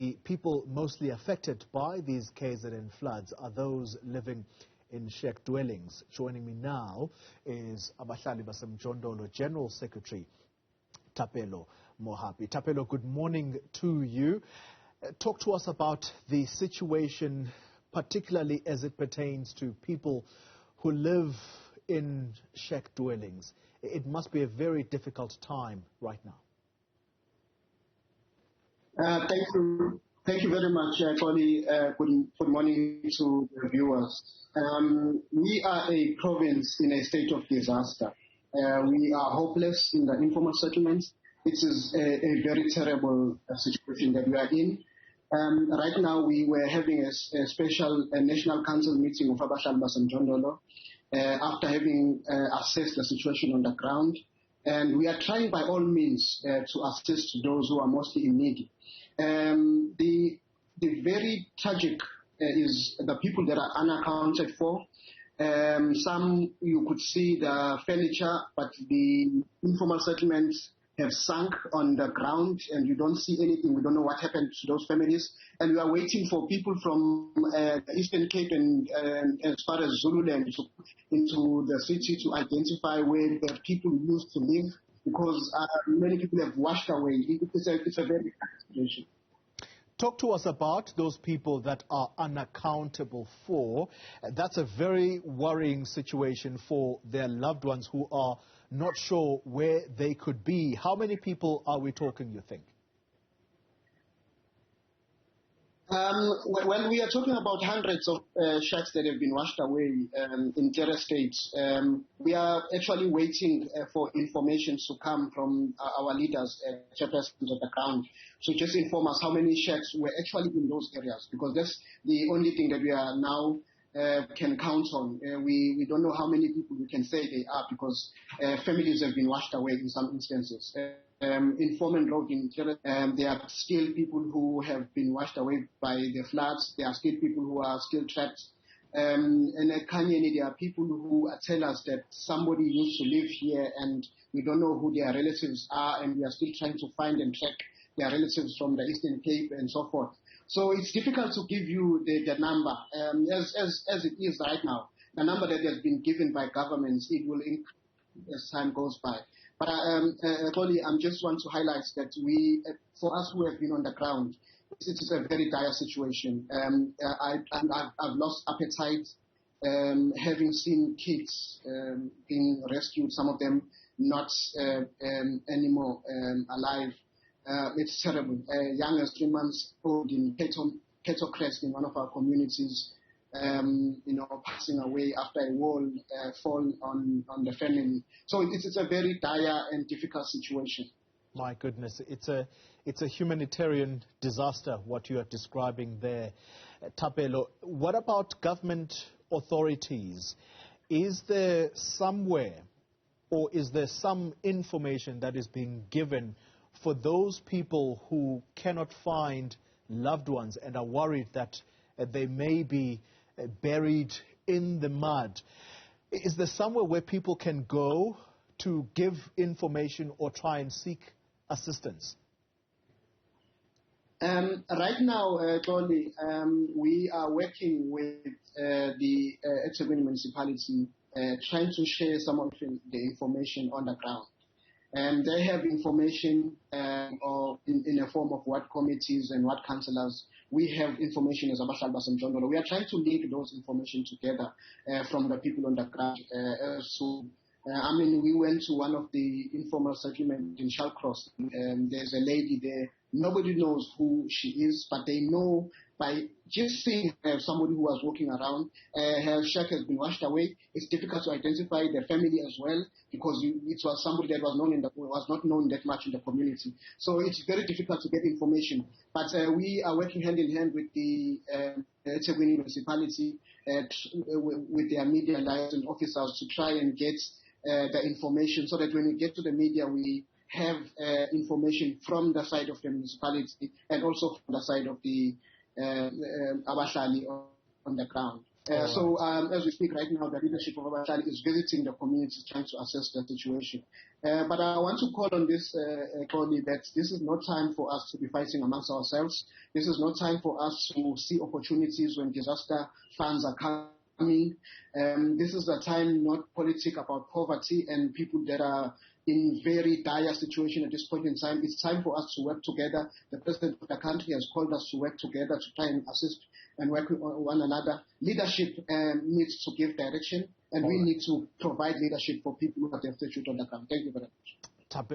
The people mostly affected by these KZN floods are those living in shack dwellings. Joining me now is Abahlali baseMjondolo General Secretary Thapelo Mohapi. Thapelo, good morning to you. Talk to us about the situation, particularly as it pertains to people who live in shack dwellings. It must be a very difficult time right now. Thank you very much, Tony. Good morning to the viewers. We are a province in a state of disaster. We are hopeless in the informal settlements. It is a very terrible situation that we are in. Right now, we were having a special National Council meeting of Abahlali baseMjondolo after having assessed the situation on the ground. And we are trying by all means to assist those who are mostly in need. The very tragic is the people that are unaccounted for. Some you could see the furniture, but the informal settlements have sunk on the ground and you don't see anything. We don't know what happened to those families. And we are waiting for people from the Eastern Cape and as far as Zululand into the city to identify where the people used to live, because many people have washed away. It's a very bad situation. Talk to us about those people that are unaccountable for. That's a very worrying situation for their loved ones who are not sure where they could be. How many people are we talking, you think? When we are talking about hundreds of shacks that have been washed away in terror states, we are actually waiting for information to come from our leaders, chairpersons on the ground, to just inform us how many shacks were actually in those areas, because that's the only thing that we are now can count on. We don't know how many people we can say they are, because families have been washed away in some instances. In Foreman Road in Terre, there are still people who have been washed away by the floods. There are still people who are still trapped. And at Kanyeni, there are people who tell us that somebody used to live here and we don't know who their relatives are, and we are still trying to find and track their relatives from the Eastern Cape and so forth. So it's difficult to give you the number. As it is right now, the number that has been given by governments, it will increase as time goes by. But Tony, I just want to highlight that for us who have been on the ground, it is a very dire situation. I've lost appetite, having seen kids being rescued, some of them not anymore alive. It's terrible. Young as 3 months old in Keto Crest in one of our communities, passing away after a wall fall on the family. So it's a very dire and difficult situation. My goodness, it's a humanitarian disaster, what you are describing there. Thapelo, what about government authorities? Is there somewhere, or is there some information that is being given for those people who cannot find loved ones and are worried that they may be buried in the mud? Is there somewhere where people can go to give information or try and seek assistance? Right now, Tony, we are working with the KZN municipality, trying to share some of the information on the ground. And they have information in a form of what committees and what councillors. We have information as Abahlali baseMjondolo. We are trying to link those information together from the people on the ground. We went to one of the informal settlements in Shallcross. There's a lady there. Nobody knows who she is, but they know by just seeing somebody who was walking around. Her shack has been washed away. It's difficult to identify the family as well, because it was somebody that was not known that much in the community. So it's very difficult to get information. But we are working hand in hand with the KZN municipality, with their media liaison officers, to try and get the information, so that when we get to the media, we have information from the side of the municipality and also from the side of the Abahlali on the ground. As we speak right now, the leadership of Abahlali is visiting the community trying to assess the situation. But I want to call on this, Connie, that this is not time for us to be fighting amongst ourselves. This is not time for us to see opportunities when disaster funds are coming. This is a time not politic about poverty and people that are in very dire situation at this point in time. It's time for us to work together. The president of the country has called us to work together to try and assist and work with one another. Leadership needs to give direction, and we need to provide leadership for people who are destitute on the ground. Thank you very much.